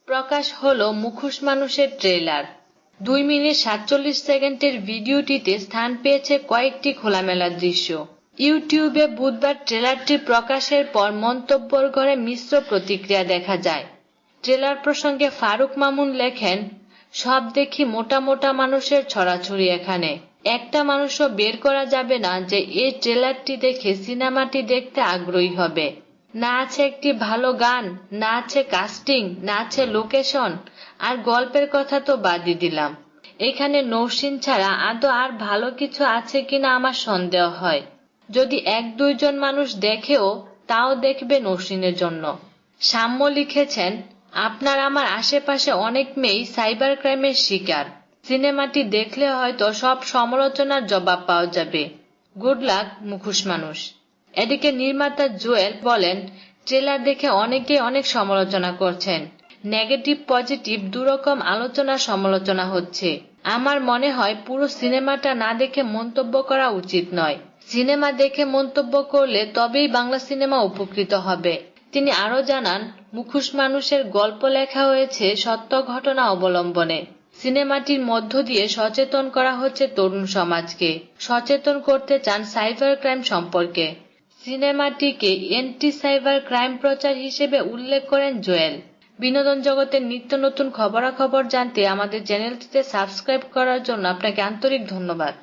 প্রকাশ হলো মুখোশ মানুষের ট্রেলার। 2 মিনিট 47 সেকেন্ডের ভিডিওটিতে স্থান পেয়েছে কয়েকটি খোলামেলা দৃশ্য। ইউটিউবে বুধবার ট্রেলারটি প্রকাশের পর মন্তব্যের ঘরে মিশ্র প্রতিক্রিয়া দেখা যায়। ট্রেলার প্রসঙ্গে ফারুক মামুন লেখেন, সব দেখি মোটা মোটা মানুষের ছড়াছড়ি এখানে। একটা মানুষও বের করা যাবে না যে এই ট্রেলারটি দেখে সিনেমাটি দেখতে আগ্রহী হবে। না আছে একটি ভালো গান, না আছে কাস্টিং, না আছে লোকেশন, আর গল্পের কথা তো বাদই দিলাম। এখানে নৌসিন ছাড়া আদৌ আর ভালো কিছু আছে কিনা আমার সন্দেহ হয়। যদি 1-2 জন মানুষ দেখেও, তাও দেখবে নৌসিনের জন্য। সাম্য লিখেছেন, আপনার আমার আশেপাশে অনেক মেয়েই সাইবার ক্রাইমের শিকার। সিনেমাটি দেখলে হয়তো সব সমালোচনার জবাব পাওয়া যাবে। গুড লাক মুখোশ মানুষ। এদিকে নির্মাতা জুয়েল বলেন, ট্রেলার দেখে অনেকেই অনেক সমালোচনা করছেন। নেগেটিভ পজিটিভ দুরকম আলোচনা সমালোচনা হচ্ছে। আমার মনে হয় পুরো সিনেমাটা না দেখে মন্তব্য করা উচিত নয়। সিনেমা দেখে মন্তব্য করলে তবেই বাংলা সিনেমা উপকৃত হবে। তিনি আরো জানান, মুখোশ মানুষের গল্প লেখা হয়েছে সত্য ঘটনা অবলম্বনে। সিনেমাটির মধ্য দিয়ে সচেতন করা হচ্ছে তরুণ সমাজকে। সচেতন করতে চান সাইবার ক্রাইম সম্পর্কে। সিনেমাটিকে এন্টি সাইবার ক্রাইম প্রচার হিসেবে উল্লেখ করেন জুয়েল। বিনোদন জগতের নিত্য নতুন খবরাখবর জানতে আমাদের চ্যানেলটিতে সাবস্ক্রাইব করার জন্য আপনাকে আন্তরিক ধন্যবাদ।